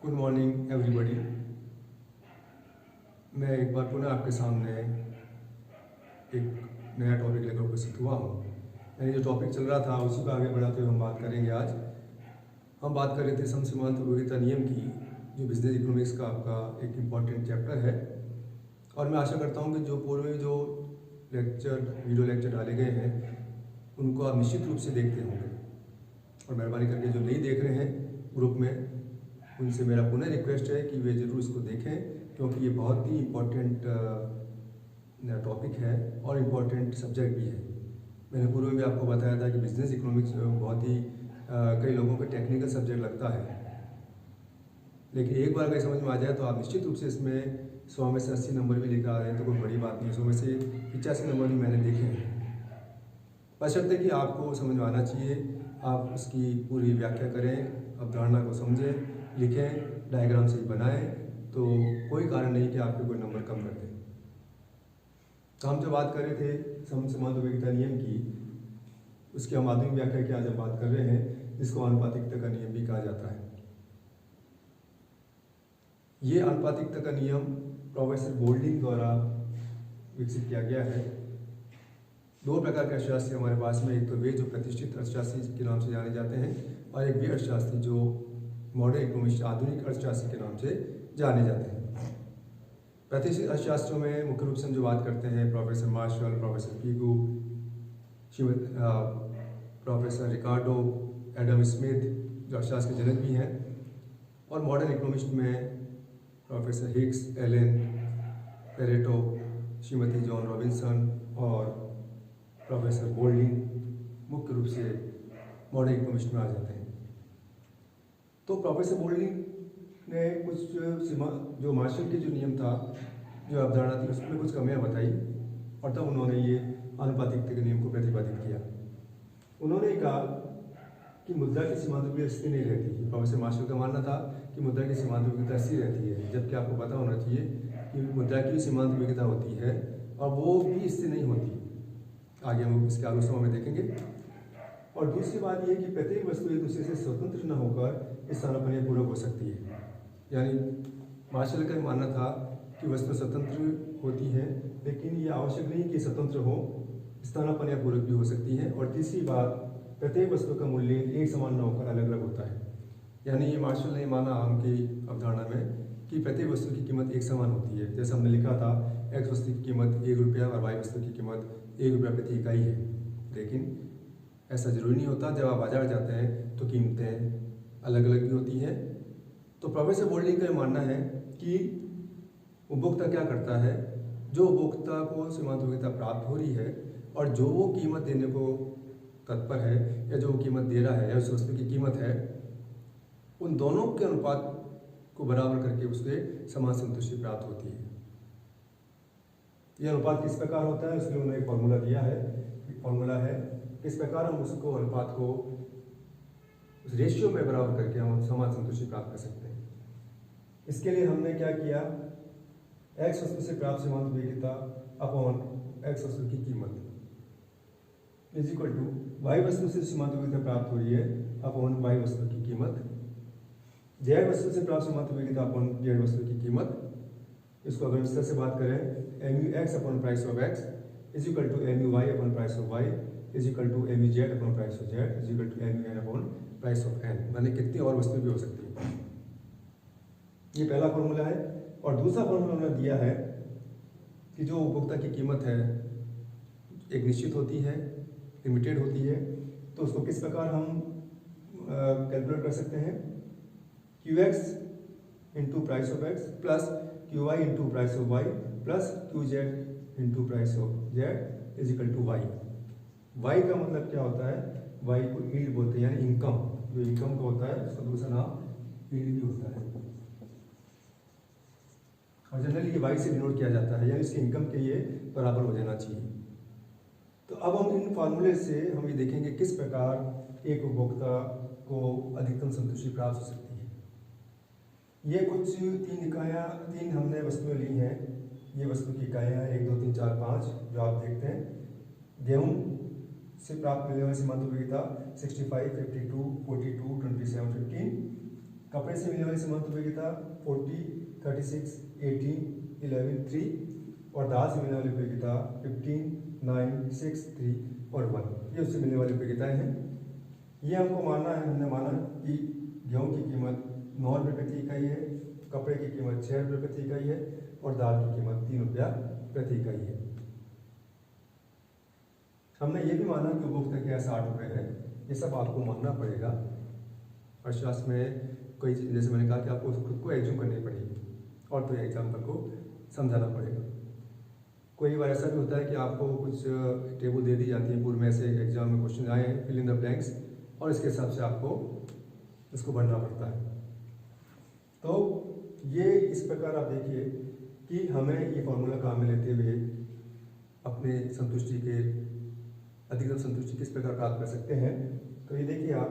Good morning everybody. मैं एक बार पुनः आपके सामने एक नया टॉपिक लेकर उपस्थित हुआ हूँ। यानी जो टॉपिक चल रहा था उसी को आगे बढ़ाते हुए हम बात करेंगे। आज हम बात कर रहे थे समसीमांत उपयोगिता नियम की, जो बिजनेस इकोनॉमिक्स का आपका एक इम्पॉर्टेंट चैप्टर है। और मैं आशा करता हूँ कि जो पूर्व जो वीडियो लेक्चर डाले गए हैं उनको आप निश्चित रूप से देखते होंगे। और मेहरबानी करके जो नहीं देख रहे हैं ग्रुप में, उनसे मेरा पुनः रिक्वेस्ट है कि वे ज़रूर इसको देखें, क्योंकि ये बहुत ही इम्पोर्टेंट टॉपिक है और इम्पोर्टेंट सब्जेक्ट भी है। मैंने पूर्व में भी आपको बताया था कि बिजनेस इकोनॉमिक्स बहुत ही कई लोगों को टेक्निकल सब्जेक्ट लगता है, लेकिन एक बार अगर समझ में आ जाए तो आप निश्चित रूप से इसमें 100 में से 80 नंबर भी लेकर आ रहे हैं तो कोई बड़ी बात नहीं। 100 में से 85 नंबर भी मैंने देखे हैं। बशर्ते कि आपको समझ में आना चाहिए, आप उसकी पूरी व्याख्या करें, अवधारणा को समझें, लिखें, डायग्राम से ही बनाएं, तो कोई कारण नहीं कि आपके कोई नंबर कम कर दें। तो हम जो बात कर रहे थे समसीमांत उपयोगिता नियम की, उसकी हम आधुनिक व्याख्या की आज हम बात कर रहे हैं, जिसको आनुपातिकता का नियम भी कहा जाता है। ये आनुपातिकता का नियम प्रोफेसर बोल्डिंग द्वारा विकसित किया गया है। दो प्रकार के अर्थशास्त्री हमारे पास में, एक तो वे जो प्रतिष्ठित अर्थशास्त्री के नाम से जाने जाते हैं, और एक वे अर्थशास्त्री जो मॉडर्न इकोनॉमिस्ट आधुनिक अर्थशास्त्री के नाम से जाने जाते हैं। प्रतिष्ठित अर्थशास्त्रों में मुख्य रूप से हम जो बात करते हैं professor Marshall, professor Pigou, professor Ricardo, Adam Smith जो अर्थशास्त्र के जनक भी हैं, और मॉडर्न इकोनॉमिस्ट में professor Hicks, Allen, Pareto, Shrimati Joan Robinson और प्रोफेसर बोल्डिंग मुख्य रूप से मॉडर्न इकोनॉमिस्ट में आ जाते हैं। तो प्रोफेसर बोल्डिंग ने कुछ जो मार्शल के जो नियम था, जो अवधारणा थी, उसमें कुछ कमियां बताई, और तब उन्होंने ये आनुपातिकता के नियम को प्रतिपादित किया। उन्होंने कहा कि मुद्रा की सीमांत उपयोगिता स्थिर नहीं रहती। प्रोफेसर मार्शल का मानना था कि मुद्रा की सीमांत उपयोगिता स्थिर रहती है, जबकि आपको पता होना चाहिए कि मुद्रा की सीमांत उपयोगिता होती है और वो भी स्थिर नहीं होती। आगे हम इसके आलोचना में देखेंगे। और दूसरी बात यह कि प्रत्येक वस्तु एक दूसरे से स्वतंत्र न होकर स्थानापन्न पूर्वक हो सकती है। यानी मार्शल का मानना था कि वस्तु स्वतंत्र होती है, लेकिन ये आवश्यक नहीं कि स्वतंत्र हो, स्थानापन्न पूर्वक भी हो सकती है। और तीसरी बात, प्रत्येक वस्तु का मूल्य एक समान न होकर अलग अलग होता है। यानी ये मार्शल ने माना उनकी अवधारणा में कि प्रत्येक वस्तु की कीमत एक समान होती है। जैसे हमने लिखा था, एक्स वस्तु की कीमत 1 रुपया और वाई वस्तु की कीमत 1 रुपया प्रति इकाई है, लेकिन ऐसा जरूरी नहीं होता। जब आप बाजार जाते हैं तो कीमतें अलग अलग भी होती हैं। तो प्रोफेसर बोल्डिंग का मानना है कि उपभोक्ता क्या करता है, जो उपभोक्ता को सीमांत उपयोगिता प्राप्त हो रही है और जो वो कीमत देने को तत्पर है या जो वो कीमत दे रहा है या उस वस्तु की कीमत है, उन दोनों के अनुपात को बराबर करके उसे समान संतुष्टि प्राप्त होती है। यह अनुपात किस प्रकार होता है, उसके लिए उन्होंने एक फॉर्मूला दिया है। एक फॉर्मूला है किस प्रकार हम उसको अनुपात को उस रेशियो में बराबर करके हम समान संतुष्टि प्राप्त कर सकते हैं। इसके लिए हमने क्या किया, एक्स वस्तु से प्राप्त सीमांत उपयोगिता अपॉन एक्स वस्तु की कीमत इज इक्वल टू वाई वस्तु से सीमांत उपयोगिता प्राप्त हो रही है अपॉन वाई वस्तु की कीमत, जेड वस्तु से प्राप्त सीमांत उपयोगिता अपॉन जेड वस्तु की कीमत। इसको अगर इस तरह से बात करें, M U x upon price of x is equal to M U y upon price of y is equal to M U z upon price of z is equal to M U n upon price of n. मैंने कितनी और वस्तु भी हो सकती है। ये पहला फॉर्मूला है। और दूसरा फॉर्मूला उन्होंने दिया है कि जो उपभोक्ता की कीमत है एक निश्चित होती है, लिमिटेड होती है, तो उसको किस प्रकार हम कैलकुलेट कर सकते हैं, q x into price of x plus q y into price of y plus q z into price of z is equal to y. Y का मतलब क्या होता है, वाई को यील्ड बोलते हैं, यानी इनकम। जो इनकम का होता है उसका दूसरा नाम यील्ड भी होता है, और जनरली ये वाई से डिनोट किया जाता है, यानी इसके इनकम के ये बराबर हो जाना चाहिए। तो अब हम इन फार्मूले से हम ये देखेंगे किस प्रकार एक उपभोक्ता को अधिकतम संतुष्टि प्राप्त हो सकती है। ये कुछ तीन हमने वस्तुएं ली हैं। ये वस्तु की इकाइयाँ हैं 1, 2, 3, 4, 5 जो आप देखते हैं। गेहूँ से प्राप्त मिलने वाली सीमांत उपयोगिता 65, 52, 42, 27, 15। कपड़े से मिलने वाली सीमांत उपयोगिता 40, 36, 18, 11, 3 और दाल से मिलने वाली उपयोगिता 15, 9, 6, 3 और 1। ये उससे मिलने वाली उपयोगिताएं हैं। ये हमको मानना है, हमने माना कि गेहूं की कीमत 9 रुपये प्रति इकाई है, कपड़े की कीमत 6 रुपये प्रति इकाई है और दाल की कीमत 3 रुपया प्रति इकाई है। हमने ये भी माना कि उपभोक्ता की आय 60 रुपये है। ये सब आपको मानना पड़ेगा। अर्थशास्त्र में कोई चीज़, जैसे मैंने कहा कि आपको खुद को एग्ज्यूम करनी पड़ेगी और तो एग्जाम्पल को समझाना पड़ेगा। कोई बार ऐसा भी होता है कि आपको कुछ टेबल दे दी जाती है, पूर्व में से एग्जाम में क्वेश्चन आए हैं, फिल इन द ब्लैंक्स, और इसके हिसाब से आपको इसको भरना पड़ता है। तो ये इस प्रकार आप देखिए कि हमें ये फॉर्मूला काम में लेते हुए अपने संतुष्टि के अधिकतम संतुष्टि किस प्रकार प्राप्त कर सकते हैं। तो ये देखिए आप,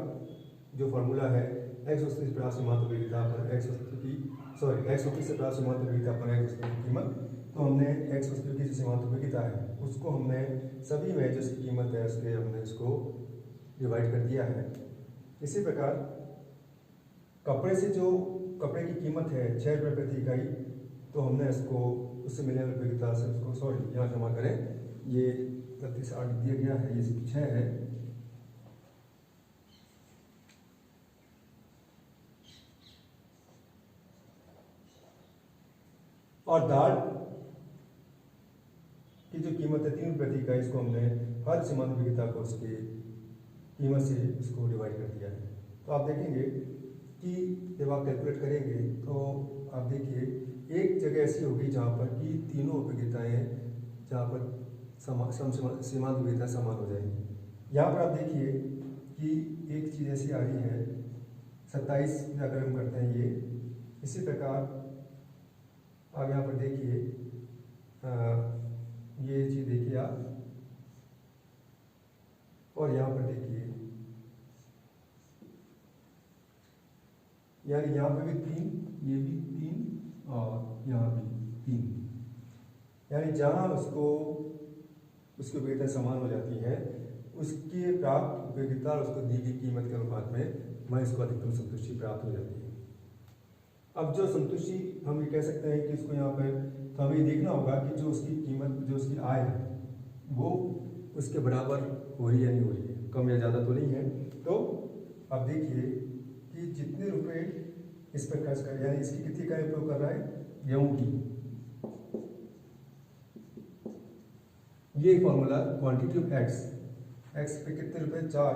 जो फॉर्मूला है एक्स वस्तु से प्राप्त सीमांत उपयोगिता पर एक्स वस्तु की एक्स वस्तु से प्राप्त सीमांत उपयोगिता पर एक्स वस्तु की कीमत। तो हमने एक्स वस्तु की जो सीमांत उपयोगिता है उसको हमने सभी वेजेस की कीमत है उसके हमने इसको डिवाइड कर दिया है। इसी प्रकार कपड़े से जो कपड़े की कीमत है 6 रुपये प्रति इकाई, तो हमने इसको उससे मिलने वाली उपयोगिता से उसको यहाँ जमा करें, ये गलती से 8 दिया गया है, ये 6 है। और दाल की जो कीमत है 3 रुपये प्रति इकाई, इसको हमने हर सीमांत उपयोगिता को उसकी कीमत से इसको डिवाइड कर दिया है। तो आप देखेंगे कि जब आप कैलकुलेट करेंगे तो आप देखिए एक जगह ऐसी होगी जहाँ पर कि तीनों उपयोगिताएँ जहाँ पर सीमांत उपयोगिता समान हो जाएंगी। यहाँ पर आप देखिए कि एक चीज़ ऐसी आ रही है 27 अगर हम करते हैं ये। इसी प्रकार आप यहाँ पर देखिए ये चीज़ देखिए आप, और यहाँ पर देखिए यानी यहाँ पर भी 3, ये भी 3 और यहाँ भी 3, यानी जहाँ उसकी उपयोगिता समान हो जाती है उसकी प्राप्त उपयोगिता और उसको दी गई कीमत के अनुपात में वह इसको अधिकतम संतुष्टि प्राप्त हो जाती है। अब जो संतुष्टि हम ये कह सकते हैं कि इसको यहाँ पर तो हमें देखना होगा कि जो उसकी कीमत, जो उसकी आय है वो उसके बराबर हो रही है या नहीं हो रही है, कम या ज़्यादा तो नहीं है। तो अब देखिए कि जितने रुपए इस पर खर्च कर, यानी इसकी कितनी इकाई उपयोग कर रहा है गेहूं की, ये फॉर्मूला क्वांटिटी ऑफ एक्स पे कितने रुपए 4,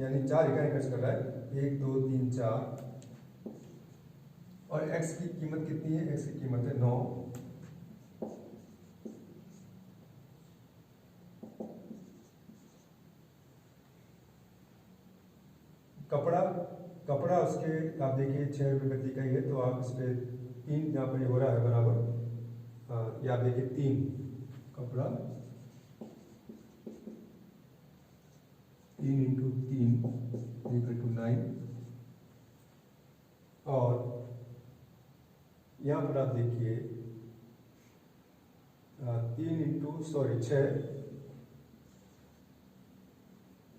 यानी 4 इकाई खर्च कर रहा है, 1 2 3 4, और एक्स की कीमत कितनी है, एक्स की कीमत है 9। कपड़ा उसके आप देखिए 6 रुपये प्रति इकाई है, तो आप इस पर 3 यहाँ पर हो रहा है बराबर, या आप देखिए 3 कपड़ा 3 × 3 = 9, और यहाँ पर आप देखिए 6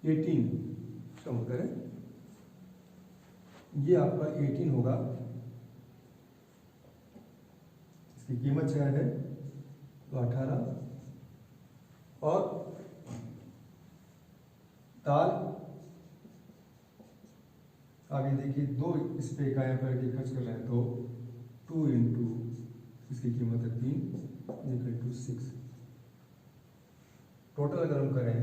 18 कम करें, ये आपका 18 होगा, इसकी कीमत 6 है तो 18, और दाल आप ये देखिए 2 इस पे इकाइयाँ पर खर्च कर रहे हैं, तो 2 × इसकी कीमत है 3 = 6। टोटल अगर हम करें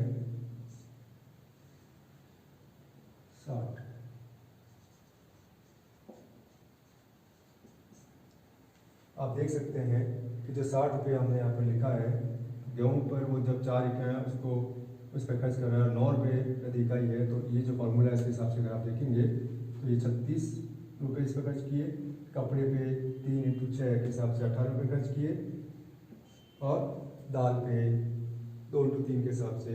60। आप देख सकते हैं कि जो 60 रुपये हमने यहाँ पर लिखा है गेहूं पर, वो जब 4 इकाइयाँ उसको उस पर खर्च कर रहा है, 9 रुपये प्रति इकाई है, तो ये जो फॉर्मूला है इसके हिसाब से अगर आप देखेंगे तो ये 36 रुपये इस पर खर्च किए, कपड़े पे 3 × 6 के हिसाब से 18 रुपये खर्च किए, और दाल पे 2 × 3 के हिसाब से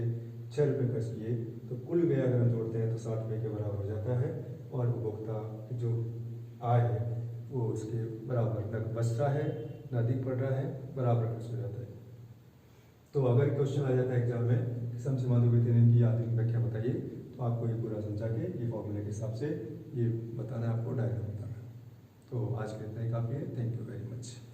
6 रुपये खर्च किए, तो कुल व्यय अगर हम जोड़ते हैं तो 60 रुपये के बराबर हो जाता है, और उपभोक्ता की जो आय है वो उसके बराबर न बच रहा है न अधिक पड़ रहा है, बराबर खर्च हो जाता है। तो अगर क्वेश्चन आ जाता है एग्जाम में सम सीमांत उपयोगिता नियम की आधुनिक व्याख्या बताइए, तो आपको ये पूरा समझा के ये फॉर्मूले के हिसाब से ये बताना है, आपको डायग्राम बताना है। तो आज के इतना ही काफ़ी है। Thank you very much.